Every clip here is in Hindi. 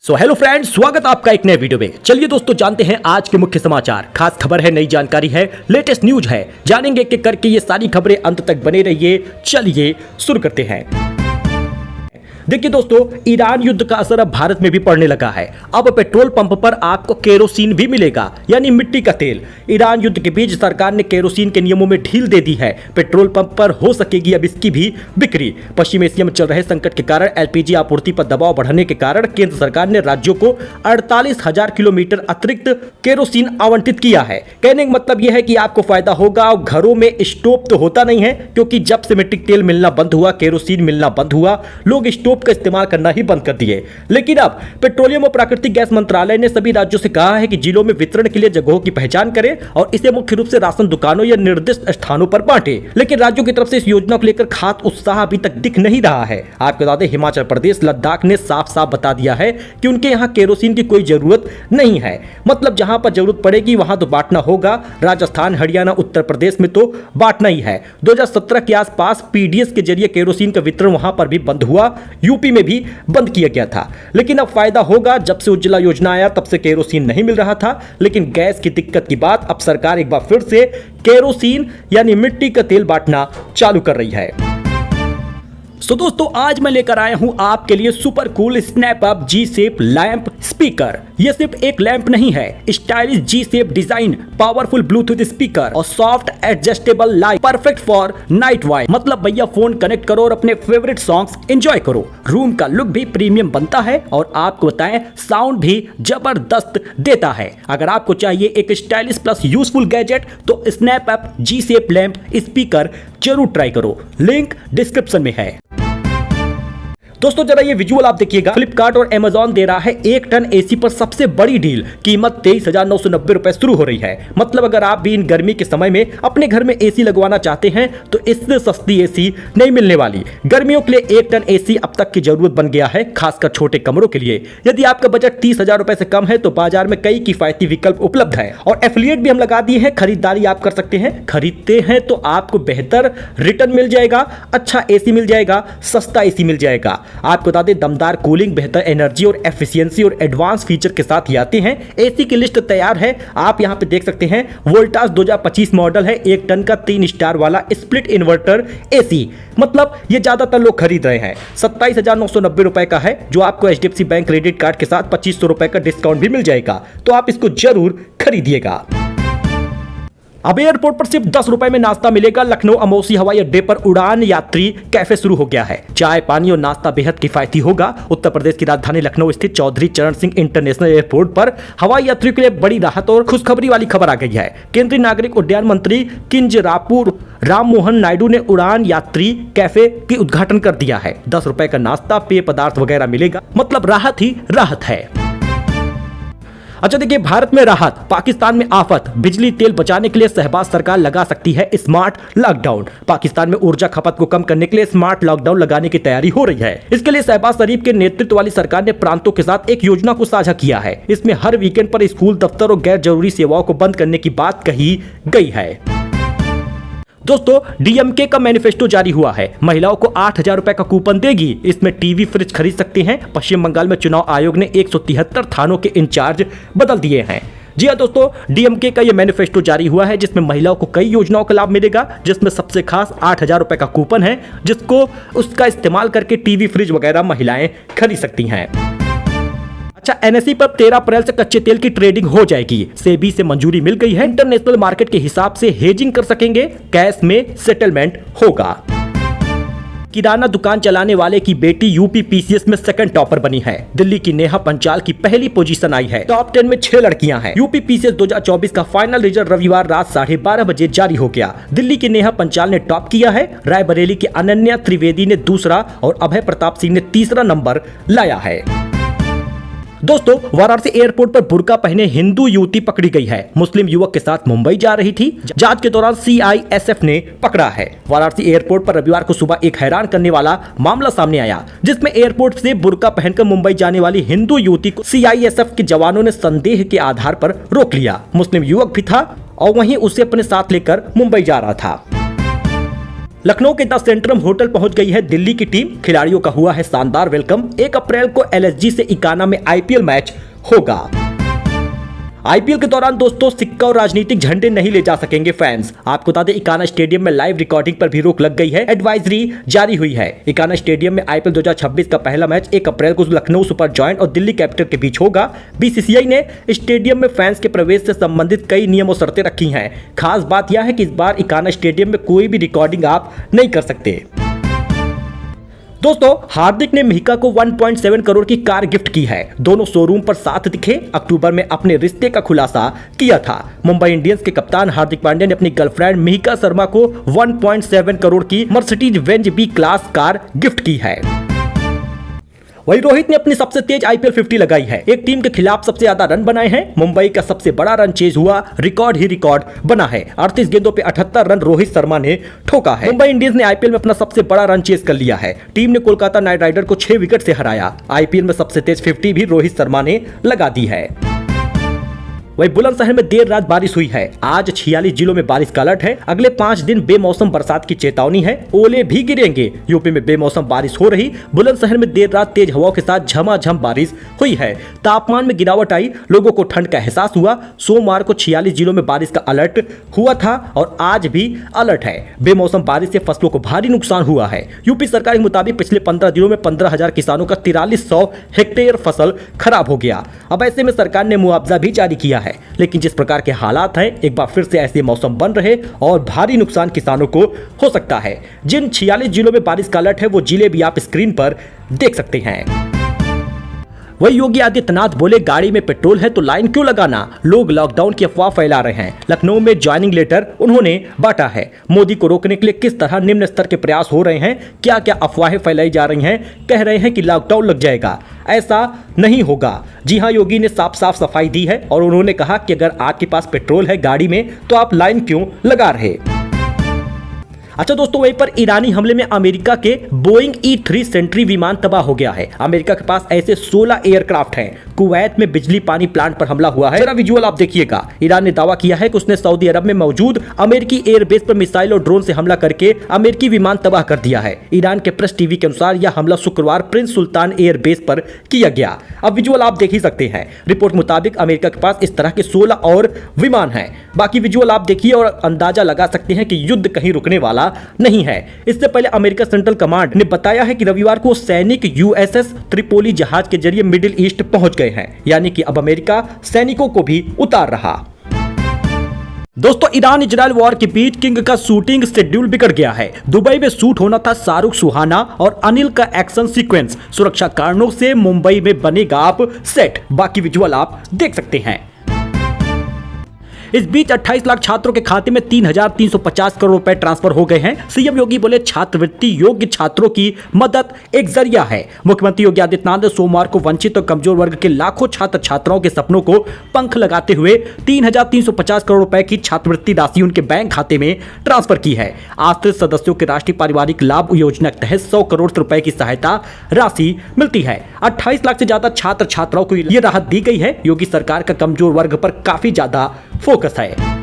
हेलो फ्रेंड्स, स्वागत आपका एक नए वीडियो में। चलिए दोस्तों, जानते हैं आज के मुख्य समाचार। खास खबर है, नई जानकारी है, लेटेस्ट न्यूज है। जानेंगे कि करके ये सारी खबरें अंत तक बने रहिए। चलिए शुरू करते हैं। देखिए दोस्तों, ईरान युद्ध का असर अब भारत में भी पड़ने लगा है। अब पेट्रोल पंप पर आपको केरोसिन भी मिलेगा, यानी मिट्टी का तेल। ईरान युद्ध के बीच सरकार ने केरोसिन के नियमों में ढील दे दी है। पेट्रोल पंप पर हो सकेगी अब इसकी भी बिक्री। पश्चिम एशिया में चल रहे संकट के कारण एलपीजी आपूर्ति पर दबाव बढ़ने के कारण केंद्र सरकार ने राज्यों को 48,000 किलोमीटर अतिरिक्त केरोसिन आवंटित किया है। कहने का मतलब यह है कि आपको फायदा होगा। घरों में स्टोव तो होता नहीं है, क्योंकि जब से मिट्टी तेल मिलना बंद हुआ, केरोसिन मिलना बंद हुआ, लोग स्टोव का इस्तेमाल करना ही बंद कर दिए। लेकिन अब पेट्रोलियम और प्राकृतिक गैस मंत्रालय ने सभी राज्यों से कहा है कि जिलों में वितरण के लिए जगहों की पहचान करें और इसे मुख्य रूप से राशन दुकानों या निर्दिष्ट स्थानों पर बांटे। लेकिन राज्यों की तरफ से इस योजना को लेकर खास उत्साह अभी तक दिख नहीं रहा है। आपको बता दें, हिमाचल प्रदेश, लद्दाख ने साफ साफ बता दिया है कि उनके यहाँ केरोसिन की कोई जरूरत नहीं है। मतलब जहां पर जरूरत पड़ेगी वहां तो बांटना होगा। राजस्थान, हरियाणा, उत्तर प्रदेश में तो बांटना ही है। 2017 के आसपास पीडीएस के जरिए केरोसिन का वितरण वहां पर भी बंद हुआ। यूपी में भी बंद किया गया था। लेकिन अब फायदा होगा। जब से उज्ज्वला योजना आया तब से केरोसिन नहीं मिल रहा था, लेकिन गैस की दिक्कत के बाद अब सरकार एक बार फिर से केरोसिन यानी मिट्टी का तेल बांटना चालू कर रही है। दोस्तों, आज मैं लेकर आया हूं आपके लिए super cool snap up G shape lamp speaker. यह सिर्फ एक लैंप नहीं है, stylish G shape design, powerful Bluetooth speaker और soft adjustable light, perfect for night vibe. मतलब भैया, फोन कनेक्ट करो और अपने फेवरेट सॉन्ग्स एंजॉय करो। रूम का लुक भी प्रीमियम बनता है और आपको बताएं, साउंड भी जबरदस्त देता है। अगर आपको चाहिए एक स्टाइलिश प्लस यूजफुल गैजेट तो snap up G shape lamp speaker जरूर ट्राई करो। लिंक डिस्क्रिप्शन में है। दोस्तों, जरा ये विजुअल आप देखिएगा। फ्लिपकार्ट और अमेजॉन दे रहा है 1 टन एसी पर सबसे बड़ी डील। कीमत 23,990 रुपए शुरू हो रही है। मतलब अगर आप भी इन गर्मी के समय में अपने घर में एसी लगवाना चाहते हैं तो इससे सस्ती एसी नहीं मिलने वाली। गर्मियों के लिए 1 टन एसी अब तक की जरूरत बन गया है, खासकर छोटे कमरों के लिए। यदि आपका बजट 30,000 रुपए से कम है तो बाजार में कई किफायती विकल्प उपलब्ध है और एफिलिएट भी हम लगा दिए हैं। खरीदारी आप कर सकते हैं। खरीदते हैं तो आपको बेहतर रिटर्न मिल जाएगा, अच्छा एसी मिल जाएगा, सस्ता एसी मिल जाएगा। आपको बता दें, दमदार कूलिंग, बेहतर एनर्जी और एफिशिएंसी और एडवांस फीचर के साथ ही आते हैं। एसी की लिस्ट तैयार है, आप यहां पे देख सकते हैं। वोल्टास 2025 मॉडल है, 1 टन का 3 स्टार वाला स्प्लिट इन्वर्टर एसी। मतलब ये ज्यादातर लोग खरीद रहे हैं। 27,990 रुपए का है, जो आपको एचडीएफसी बैंक क्रेडिट कार्ड के साथ 2500 रुपए का डिस्काउंट भी मिल जाएगा। तो आप इसको जरूर खरीदिएगा। अब एयरपोर्ट पर सिर्फ 10 रुपए में नाश्ता मिलेगा। लखनऊ अमौसी हवाई अड्डे पर उड़ान यात्री कैफे शुरू हो गया है। चाय, पानी और नाश्ता बेहद किफायती होगा। उत्तर प्रदेश की राजधानी लखनऊ स्थित चौधरी चरण सिंह इंटरनेशनल एयरपोर्ट पर हवाई यात्रियों के लिए बड़ी राहत और खुशखबरी वाली खबर आ गई है। केंद्रीय नागरिक उड्डयन मंत्री किंजरापू राम मोहन नायडू ने उड़ान यात्री कैफे की उद्घाटन कर दिया है। 10 रुपए का नाश्ता, पेय पदार्थ वगैरह मिलेगा। मतलब राहत ही राहत है। अच्छा देखिए, भारत में राहत, पाकिस्तान में आफत। बिजली तेल बचाने के लिए शहबाज सरकार लगा सकती है स्मार्ट लॉकडाउन। पाकिस्तान में ऊर्जा खपत को कम करने के लिए स्मार्ट लॉकडाउन लगाने की तैयारी हो रही है। इसके लिए शहबाज शरीफ के नेतृत्व वाली सरकार ने प्रांतों के साथ एक योजना को साझा किया है। इसमें हर वीकेंड पर स्कूल, दफ्तर और गैर जरूरी सेवाओं को बंद करने की बात कही गई है। दोस्तों, डीएमके का मैनिफेस्टो जारी हुआ है। महिलाओं को 8,000 रुपए का कूपन देगी। इसमें टीवी, फ्रिज खरीद सकते हैं। पश्चिम बंगाल में चुनाव आयोग ने 173 थानों के इंचार्ज बदल दिए हैं। जी हाँ दोस्तों, डीएमके का यह मैनिफेस्टो जारी हुआ है, जिसमें महिलाओं को कई योजनाओं का लाभ मिलेगा, जिसमें सबसे खास 8,000 रुपए का कूपन है, जिसको उसका इस्तेमाल करके टीवी, फ्रिज वगैरह महिलाएं खरीद सकती हैं। अच्छा, एनएसई पर 13 अप्रैल से कच्चे तेल की ट्रेडिंग हो जाएगी। सेबी से मंजूरी मिल गई है। इंटरनेशनल मार्केट के हिसाब से हेजिंग कर सकेंगे। कैश में सेटलमेंट होगा। किराना दुकान चलाने वाले की बेटी यूपी पीसीएस में सेकंड टॉपर बनी है। दिल्ली की नेहा पंचाल की पहली पोजीशन आई है। टॉप 10 में 6 लड़कियां हैं। यूपी पीसीएस 2024 का फाइनल रिजल्ट रविवार रात 12:30 बजे जारी हो गया। दिल्ली की नेहा पंचाल ने टॉप किया है। रायबरेली की अनन्या त्रिवेदी ने दूसरा और अभय प्रताप सिंह ने तीसरा नंबर लाया है। दोस्तों, वाराणसी एयरपोर्ट पर बुर्का पहने हिंदू युवती पकड़ी गई है। मुस्लिम युवक के साथ मुंबई जा रही थी। जांच के दौरान सीआईएसएफ ने पकड़ा है। वाराणसी एयरपोर्ट पर रविवार को सुबह एक हैरान करने वाला मामला सामने आया, जिसमें एयरपोर्ट से बुर्का पहनकर मुंबई जाने वाली हिंदू युवती को सीआईएसएफ के जवानों ने संदेह के आधार पर रोक लिया। मुस्लिम युवक भी था और वहीं उसे अपने साथ लेकर मुंबई जा रहा था। लखनऊ के द सेंट्रम होटल पहुंच गई है दिल्ली की टीम। खिलाड़ियों का हुआ है शानदार वेलकम। 1 अप्रैल को एलएसजी से इकाना में आईपीएल मैच होगा। आईपीएल के दौरान दोस्तों सिक्का और राजनीतिक झंडे नहीं ले जा सकेंगे फैंस। आपको बता दें इकाना स्टेडियम में लाइव रिकॉर्डिंग पर भी रोक लग गई है। एडवाइजरी जारी हुई है। इकाना स्टेडियम में आईपीएल 2026 का पहला मैच 1 अप्रैल को लखनऊ सुपर जॉयंट और दिल्ली कैपिटल के बीच होगा। बीसीसीआई ने स्टेडियम में फैंस के प्रवेश से संबंधित कई नियम और शर्तें रखी हैं। खास बात यह है कि इस बार इकाना स्टेडियम में कोई भी रिकॉर्डिंग आप नहीं कर सकते। दोस्तों हार्दिक ने मिहिका को 1.7 करोड़ की कार गिफ्ट की है। दोनों शोरूम पर साथ दिखे। अक्टूबर में अपने रिश्ते का खुलासा किया था। मुंबई इंडियंस के कप्तान हार्दिक पांड्या ने अपनी गर्लफ्रेंड मिहिका शर्मा को 1.7 करोड़ की Mercedes Benz B class car gift की है। वही रोहित ने अपनी सबसे तेज आईपीएल 50 लगाई है। एक टीम के खिलाफ सबसे ज्यादा रन बनाए हैं। मुंबई का सबसे बड़ा रन चेज हुआ, रिकॉर्ड ही रिकॉर्ड बना है। 38 गेंदों पे 78 रन रोहित शर्मा ने ठोका है। मुंबई इंडियंस ने आईपीएल में अपना सबसे बड़ा रन चेज कर लिया है। टीम ने कोलकाता नाइट राइडर को 6 विकेट से हराया। आईपीएल में सबसे तेज 50 भी रोहित शर्मा ने लगा दी है। वही बुलंदशहर में देर रात बारिश हुई है। आज 46 जिलों में बारिश का अलर्ट है। अगले 5 दिन बेमौसम बरसात की चेतावनी है। ओले भी गिरेंगे। यूपी में बेमौसम बारिश हो रही। बुलंदशहर में देर रात तेज हवाओं के साथ झमाझम बारिश हुई है। तापमान में गिरावट आई। लोगों को ठंड का एहसास हुआ। सोमवार को 46 जिलों में बारिश का अलर्ट हुआ था और आज भी अलर्ट है। बेमौसम बारिश से फसलों को भारी नुकसान हुआ है। यूपी सरकार के मुताबिक पिछले 15 दिनों में 15,000 किसानों का 4300 हेक्टेयर फसल खराब हो गया। अब ऐसे में सरकार ने मुआवजा भी जारी किया है। लेकिन जिस प्रकार के हालात हैं एक बार फिर से ऐसे मौसम बन रहे और भारी नुकसान किसानों को हो सकता है। जिन 46 जिलों में बारिश का अलर्ट है वो जिले भी आप स्क्रीन पर देख सकते हैं। वही योगी आदित्यनाथ बोले गाड़ी में पेट्रोल है तो लाइन क्यों लगाना। लोग लॉकडाउन की अफवाह फैला रहे हैं। लखनऊ में ज्वाइनिंग लेटर उन्होंने बांटा है। मोदी को रोकने के लिए किस तरह निम्न स्तर के प्रयास हो रहे हैं, क्या क्या अफवाहें फैलाई जा रही हैं। कह रहे हैं कि लॉकडाउन लग जाएगा, ऐसा नहीं होगा। जी हां, योगी ने साफ साफ सफाई दी है और उन्होंने कहा कि अगर आपके पास पेट्रोल है गाड़ी में तो आप लाइन क्यों लगा रहे। अच्छा दोस्तों, वहीं पर ईरानी हमले में अमेरिका के बोइंग E-3 सेंट्री विमान तबाह हो गया है। अमेरिका के पास ऐसे 16 एयरक्राफ्ट हैं। कुवैत में बिजली पानी प्लांट पर हमला हुआ है। जरा विजुअल आप देखिएगा। ईरान ने दावा किया है कि उसने सऊदी अरब में मौजूद अमेरिकी एयरबेस पर मिसाइल और ड्रोन से हमला करके अमेरिकी विमान तबाह कर दिया है। ईरान के प्रेस टीवी के अनुसार यह हमला शुक्रवार प्रिंस सुल्तान एयरबेस पर किया गया। अब विजुअल आप देख ही सकते हैं। रिपोर्ट मुताबिक अमेरिका के पास इस तरह के 16 और विमान हैं। बाकी विजुअल आप देखिए और अंदाजा लगा सकते हैं कि युद्ध कहीं रुकने वाला नहीं है। इससे पहले अमेरिका सेंट्रल कमांड ने बताया है कि रविवार को सैनिक यूएसएस त्रिपोली जहाज के जरिए मिडिल ईस्ट पहुंच गए हैं। यानी कि अब अमेरिका सैनिकों को भी उतार रहा। दोस्तों ईरान इजराइल वॉर के बीच किंग का शूटिंग शेड्यूल बिगड़ गया है। दुबई में शूट होना था शाहरुख सुहाना और अनिल का एक्शन सीक्वेंस। सुरक्षा कारणों से मुंबई में बनेगा अब सेट। बाकी विजुअल आप देख सकते हैं। इस बीच 28 लाख छात्रों के खाते में 3,350 करोड़ रुपए ट्रांसफर हो गए हैं। सीएम योगी बोले छात्रवृत्ति योग्य छात्रों की मदद एक जरिया है। मुख्यमंत्री योगी आदित्यनाथ ने सोमवार को वंचित और कमजोर वर्ग के लाखों छात्र छात्राओं के सपनों को पंख लगाते हुए 3,350 करोड़ रुपए की छात्रवृत्ति राशि उनके बैंक खाते में ट्रांसफर की है। आश्रित सदस्यों के राष्ट्रीय पारिवारिक लाभ योजना के तहत 100 करोड़ रुपए की सहायता राशि मिलती है। 28 लाख से ज्यादा छात्र छात्राओं को यह राहत दी गई है। योगी सरकार का कमजोर वर्ग पर काफी ज्यादा फोकस है।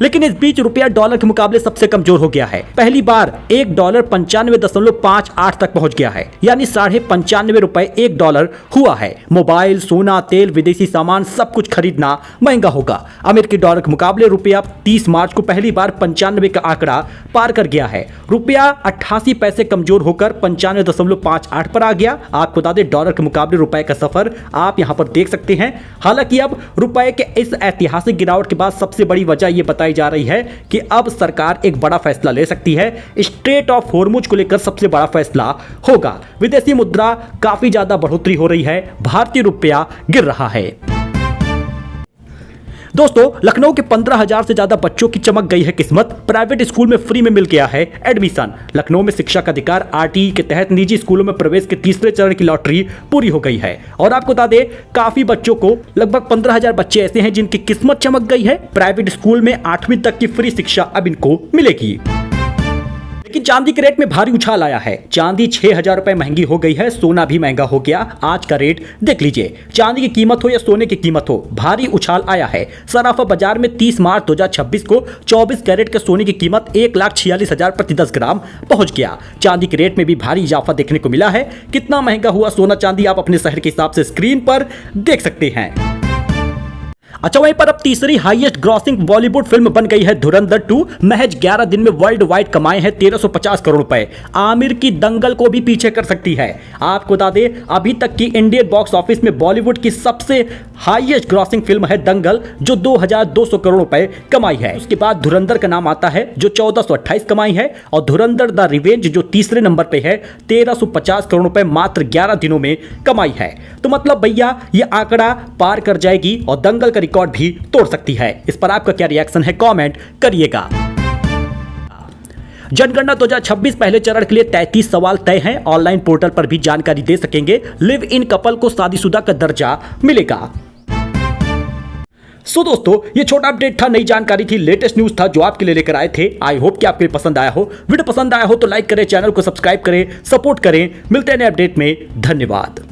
लेकिन इस बीच रुपया डॉलर के मुकाबले सबसे कमजोर हो गया है। पहली बार $1 95.58 तक पहुंच गया है। यानी $95.5 एक डॉलर हुआ है। मोबाइल, सोना, तेल, विदेशी सामान सब कुछ खरीदना महंगा होगा। अमेरिकी डॉलर के मुकाबले रुपया 30 मार्च को पहली बार 95 का आंकड़ा पार कर गया है। रुपया 88 पैसे कमजोर होकर 95.58 पर आ गया। आपको बता दें डॉलर के मुकाबले रुपए का सफर आप यहां पर देख सकते हैं। हालांकि अब रुपए के इस ऐतिहासिक गिरावट के बाद सबसे बड़ी वजह यह बताई जा रही है कि अब सरकार एक बड़ा फैसला ले सकती है। स्ट्रेट ऑफ हॉर्मुज को लेकर सबसे बड़ा फैसला होगा। विदेशी मुद्रा काफी ज्यादा बढ़ोतरी हो रही है। भारतीय रुपया गिर रहा है। दोस्तों लखनऊ के 15,000 से ज्यादा बच्चों की चमक गई है किस्मत। प्राइवेट स्कूल में फ्री में मिल गया है एडमिशन। लखनऊ में शिक्षा का अधिकार आरटीई के तहत निजी स्कूलों में प्रवेश के तीसरे चरण की लॉटरी पूरी हो गई है। और आपको बता दें काफी बच्चों को, लगभग 15,000 बच्चे ऐसे हैं जिनकी किस्मत चमक गई है। प्राइवेट स्कूल में 8वीं तक की फ्री शिक्षा अब इनको मिलेगी। लेकिन चांदी के रेट में भारी उछाल आया है। चांदी 6,000 रुपए महंगी हो गई है, सोना भी महंगा हो गया। आज का रेट देख लीजिए, चांदी की कीमत हो या सोने की कीमत हो, भारी उछाल आया है। सराफा बाजार में 30 मार्च 2026 को 24 कैरेट के सोने की कीमत 1,46,000 प्रति 10 ग्राम पहुंच गया। चांदी के रेट में भी भारी इजाफा देखने को मिला है। कितना महंगा हुआ सोना चांदी आप अपने शहर के हिसाब से स्क्रीन पर देख सकते हैं। अच्छा, वहीं पर अब तीसरी हाईएस्ट ग्रॉसिंग बॉलीवुड फिल्म बन गई है धुरंधर 2। महज 11 दिन में वर्ल्ड वाइड कमाए हैं 1350 करोड़ रुपए। आमिर की दंगल को भी पीछे कर सकती है। आपको बता दें, अभी तक की इंडियन बॉक्स ऑफिस में बॉलीवुड की सबसे हाईएस्ट ग्रॉसिंग फिल्म है दंगल, जो 2200 करोड़ रुपए कमाई है। उसके बाद धुरंधर का नाम आता है, जो 1428 कमाई है, और धुरंधर द रिवेंज जो तीसरे नंबर पे है, 1350 करोड़ रुपए मात्र 11 दिनों में कमाई है। तो मतलब भैया, ये आंकड़ा पार कर जाएगी और दंगल का रिकॉर्ड भी तोड़ सकती है। इस पर आपका क्या रिएक्शन है, कमेंट करिएगा। जनगणना 2026 पहले चरण के लिए 33 सवाल तय हैं। ऑनलाइन पोर्टल पर भी जानकारी दे सकेंगे। लिव इन कपल को शादीशुदा का दर्जा मिलेगा। सो दोस्तों, ये छोटा अपडेट था, नई जानकारी थी, लेटेस्ट न्यूज था जो आपके लिए लेकर आए थे। आई होप कि आपके लिए पसंद आया हो। वीडियो पसंद आया हो तो लाइक करें, चैनल को सब्सक्राइब करें, सपोर्ट करें। मिलते हैं नए अपडेट में। धन्यवाद।